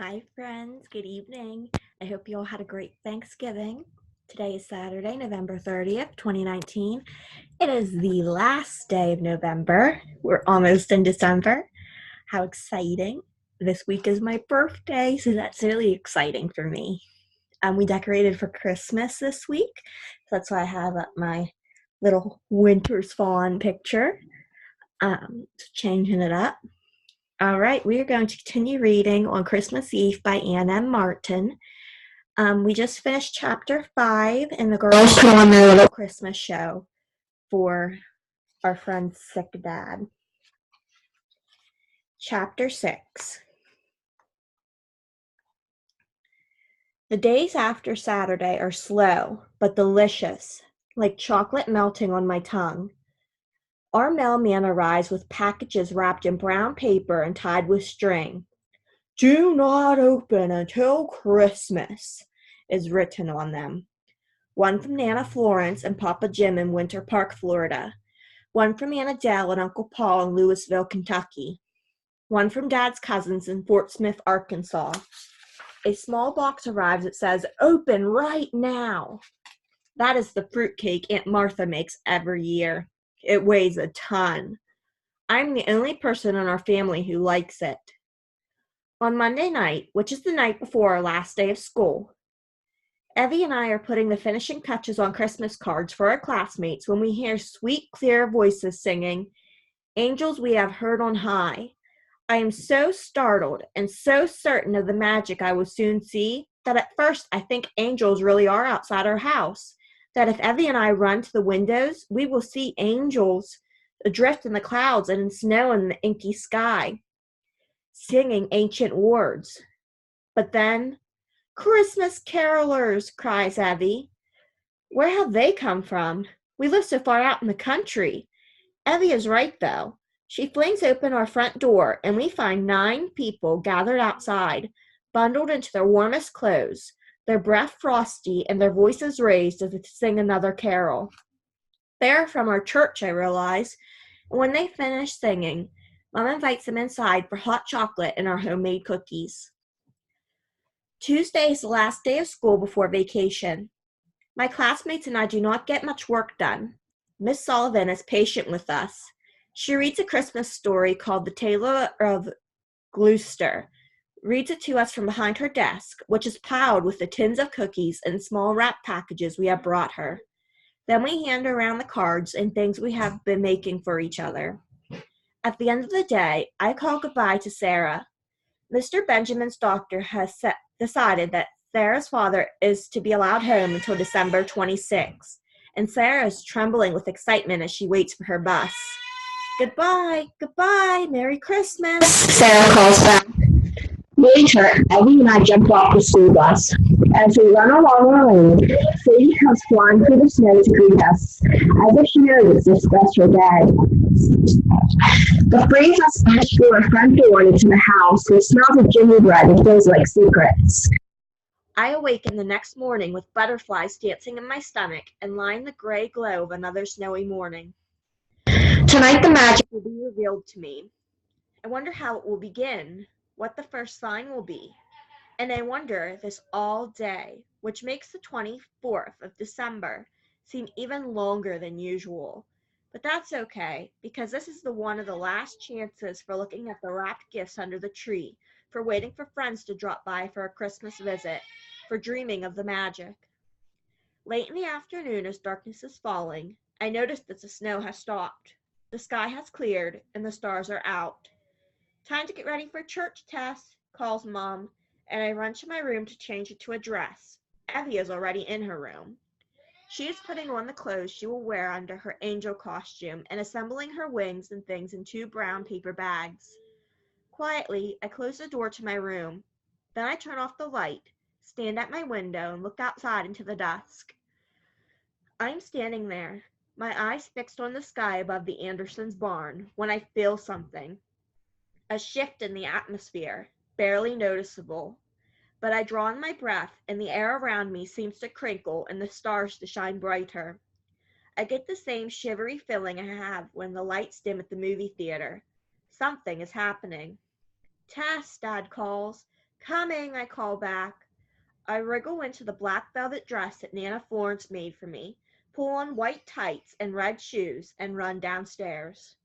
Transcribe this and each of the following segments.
Hi, friends. Good evening. I hope you all had a great Thanksgiving. Today is Saturday, November 30th, 2019. It is the last day of November. We're almost in December. How exciting. This week is my birthday, so that's really exciting for me. We decorated for Christmas this week, so that's why I have up my little winter swan picture. Changing it up. All right, we are going to continue reading on Christmas Eve by Anne M. Martin. We just finished chapter 5, and the girls put on their little Christmas show for our friend's sick dad. Chapter 6. The days after Saturday are slow, but delicious, like chocolate melting on my tongue. Our mailman arrives with packages wrapped in brown paper and tied with string. "Do not open until Christmas," is written on them. One from Nana Florence and Papa Jim in Winter Park, Florida. One from Aunt Adele and Uncle Paul in Louisville, Kentucky. One from Dad's cousins in Fort Smith, Arkansas. A small box arrives that says, "Open right now." That is the fruitcake Aunt Martha makes every year. It weighs a ton. I'm the only person in our family who likes it. On Monday night, which is the night before our last day of school, Evie and I are putting the finishing touches on Christmas cards for our classmates when we hear sweet, clear voices singing, "Angels we have heard on high." I am so startled and so certain of the magic I will soon see that at first I think angels really are outside our house, that if Evie and I run to the windows, we will see angels adrift in the clouds and in snow in the inky sky, singing ancient words. But then, "Christmas carolers," cries Evie. Where have they come from? We live so far out in the country. Evie is right, though. She flings open our front door, and we find 9 people gathered outside, bundled into their warmest clothes, their breath frosty and their voices raised as if to sing another carol. They are from our church, I realize, and when they finish singing, Mom invites them inside for hot chocolate and our homemade cookies. Tuesday is the last day of school before vacation. My classmates and I do not get much work done. Miss Sullivan is patient with us. She reads a Christmas story called The Tailor of Gloucester, reads it to us from behind her desk, which is piled with the tins of cookies and small wrap packages we have brought her. Then we hand around the cards and things we have been making for each other. At the end of the day, I call goodbye to Sarah. Mr. Benjamin's doctor has decided that Sarah's father is to be allowed home until December 26th, and Sarah is trembling with excitement as she waits for her bus. "Goodbye, goodbye, Merry Christmas," Sarah calls back. Later, Evie and I jump off the school bus. As we run along the lane, Sadie comes flying through the snow to greet us, as if she knows it's a special day. The brings us back through our front door into the house with smells of gingerbread and feels like secrets. I awaken the next morning with butterflies dancing in my stomach and line the gray glow of another snowy morning. Tonight the magic will be revealed to me. I wonder how it will begin, what the first sign will be. And I wonder this all day, which makes the 24th of December seem even longer than usual. But that's okay, because this is one of the last chances for looking at the wrapped gifts under the tree, for waiting for friends to drop by for a Christmas visit, for dreaming of the magic. Late in the afternoon, as darkness is falling, I notice that the snow has stopped. The sky has cleared, and the stars are out. "Time to get ready for church, Tess," calls Mom, and I run to my room to change into a dress. Evie is already in her room. She is putting on the clothes she will wear under her angel costume and assembling her wings and things in 2 brown paper bags. Quietly, I close the door to my room. Then I turn off the light, stand at my window, and look outside into the dusk. I'm standing there, my eyes fixed on the sky above the Andersons' barn, when I feel something. A shift in the atmosphere, barely noticeable. But I draw in my breath, and the air around me seems to crinkle and the stars to shine brighter. I get the same shivery feeling I have when the lights dim at the movie theater. Something is happening. "Tess," Dad calls. Coming, I call back. I wriggle into the black velvet dress that Nana Florence made for me, pull on white tights and red shoes, and run downstairs.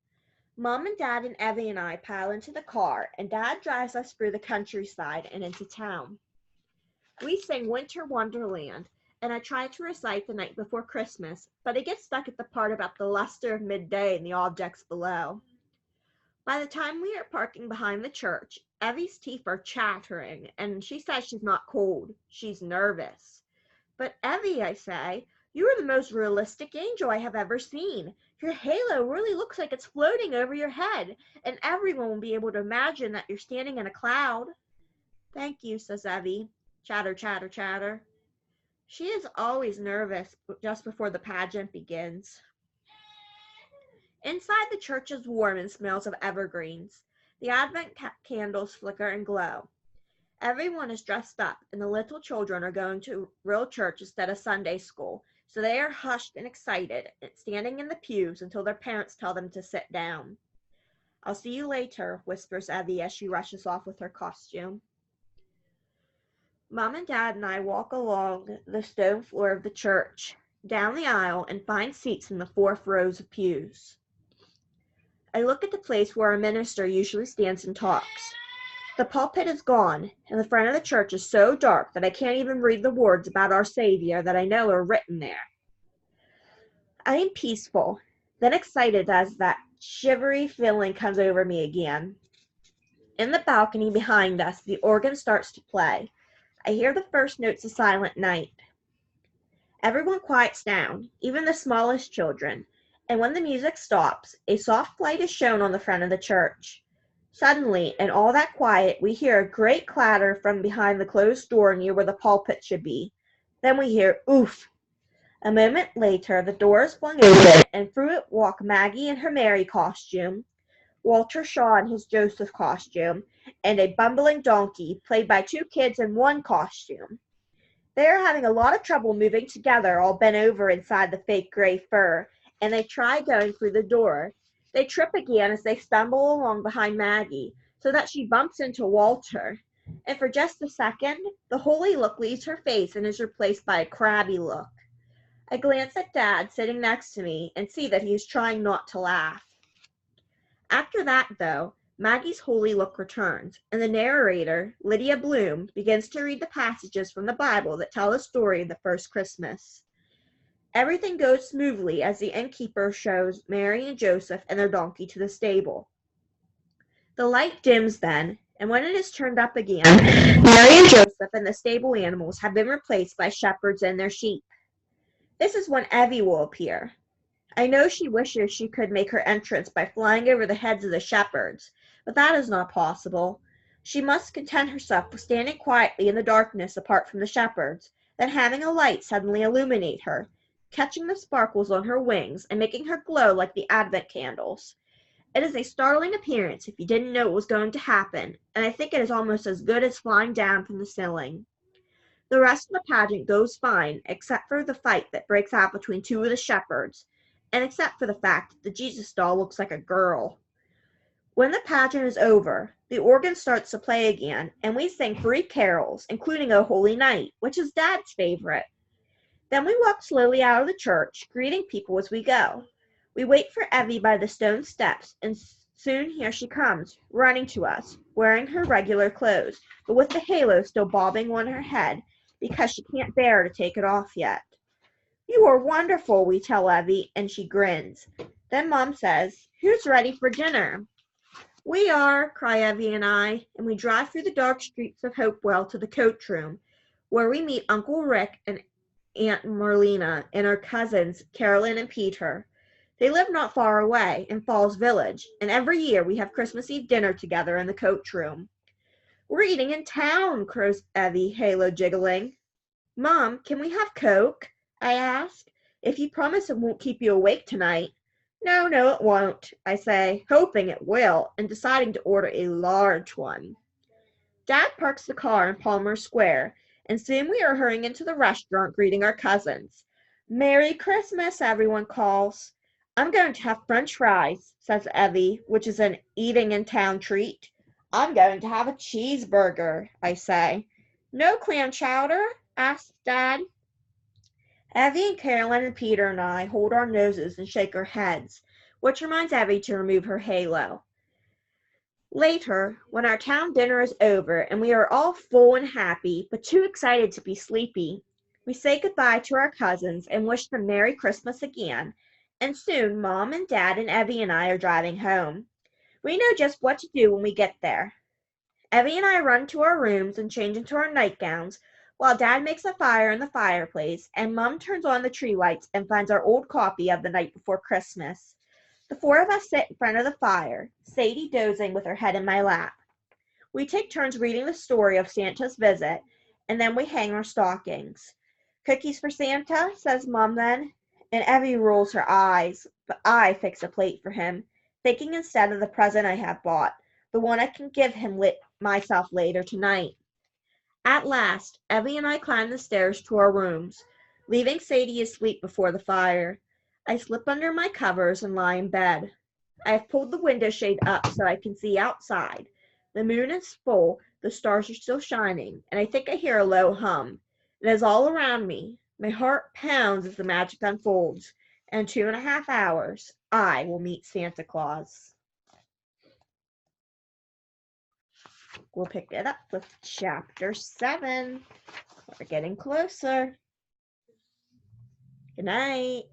Mom and Dad and Evie and I pile into the car, and Dad drives us through the countryside and into town. We sing Winter Wonderland, and I try to recite The Night Before Christmas, but I get stuck at the part about the luster of midday and the objects below. By the time we are parking behind the church, Evie's teeth are chattering, and she says she's not cold. She's nervous. But Evie, I say, you are the most realistic angel I have ever seen. Your halo really looks like it's floating over your head, and everyone will be able to imagine that you're standing in a cloud. Thank you, says Evie. Chatter, chatter, chatter. She is always nervous just before the pageant begins. Inside the church is warm and smells of evergreens. The Advent candles flicker and glow. Everyone is dressed up, and the little children are going to real church instead of Sunday school, so they are hushed and excited, standing in the pews until their parents tell them to sit down. I'll see you later, whispers Evie as she rushes off with her costume. Mom and Dad and I walk along the stone floor of the church, down the aisle, and find seats in the fourth rows of pews. I look at the place where our minister usually stands and talks. The pulpit is gone, and the front of the church is so dark that I can't even read the words about our Savior that I know are written there. I am peaceful, then excited as that shivery feeling comes over me again. In the balcony behind us, the organ starts to play. I hear the first notes of Silent Night. Everyone quiets down, even the smallest children, and when the music stops, a soft light is shown on the front of the church. Suddenly, in all that quiet, we hear a great clatter from behind the closed door near where the pulpit should be. Then we hear oof. A moment later, the door is flung open, and through it walk Maggie in her Mary costume, Walter Shaw in his Joseph costume, and a bumbling donkey, played by two kids in one costume. They are having a lot of trouble moving together, all bent over inside the fake gray fur, and they try going through the door. They trip again as they stumble along behind Maggie, so that she bumps into Walter. And for just a second, the holy look leaves her face and is replaced by a crabby look. I glance at Dad sitting next to me and see that he is trying not to laugh. After that, though, Maggie's holy look returns, and the narrator, Lydia Bloom, begins to read the passages from the Bible that tell the story of the first Christmas. Everything goes smoothly as the innkeeper shows Mary and Joseph and their donkey to the stable. The light dims then, and when it is turned up again, Mary and Joseph and the stable animals have been replaced by shepherds and their sheep. This is when Evie will appear. I know she wishes she could make her entrance by flying over the heads of the shepherds, but that is not possible. She must content herself with standing quietly in the darkness apart from the shepherds, then having a light suddenly illuminate her, catching the sparkles on her wings and making her glow like the Advent candles. It is a startling appearance if you didn't know what was going to happen, and I think it is almost as good as flying down from the ceiling. The rest of the pageant goes fine, except for the fight that breaks out between two of the shepherds, and except for the fact that the Jesus doll looks like a girl. When the pageant is over, the organ starts to play again, and we sing 3 carols, including O Holy Night, which is Dad's favorite. Then we walk slowly out of the church, greeting people as we go. We wait for Evie by the stone steps, and soon here she comes, running to us, wearing her regular clothes, but with the halo still bobbing on her head, because she can't bear to take it off yet. You are wonderful, we tell Evie, and she grins. Then Mom says, who's ready for dinner? We are, cry Evie and I, and we drive through the dark streets of Hopewell to the coach room, where we meet Uncle Rick and Aunt Marlena and our cousins, Carolyn and Peter. They live not far away, in Falls Village, and every year we have Christmas Eve dinner together in the coach room. We're eating in town, crows Evie, halo jiggling. Mom, can we have Coke? I ask. If you promise it won't keep you awake tonight. No, it won't, I say, hoping it will, and deciding to order a large one. Dad parks the car in Palmer Square, and soon we are hurrying into the restaurant greeting our cousins. Merry Christmas, everyone calls. I'm going to have French fries, says Evie, which is an eating in town treat. I'm going to have a cheeseburger, I say. No clam chowder? Asks Dad. Evie and Carolyn and Peter and I hold our noses and shake our heads, which reminds Evie to remove her halo. Later, when our town dinner is over and we are all full and happy, but too excited to be sleepy, we say goodbye to our cousins and wish them Merry Christmas again, and soon Mom and Dad and Evie and I are driving home. We know just what to do when we get there. Evie and I run to our rooms and change into our nightgowns, while Dad makes a fire in the fireplace and Mom turns on the tree lights and finds our old copy of The Night Before Christmas. The four of us sit in front of the fire, Sadie dozing with her head in my lap. We take turns reading the story of Santa's visit, and then we hang our stockings. Cookies for Santa, says Mom then, and Evie rolls her eyes, but I fix a plate for him, thinking instead of the present I have bought, the one I can give him myself later tonight. At last, Evie and I climb the stairs to our rooms, leaving Sadie asleep before the fire. I slip under my covers and lie in bed. I have pulled the window shade up so I can see outside. The moon is full, the stars are still shining, and I think I hear a low hum. It is all around me. My heart pounds as the magic unfolds, and in 2.5 hours I will meet Santa Claus. We'll pick it up with chapter 7. We're getting closer. Good night.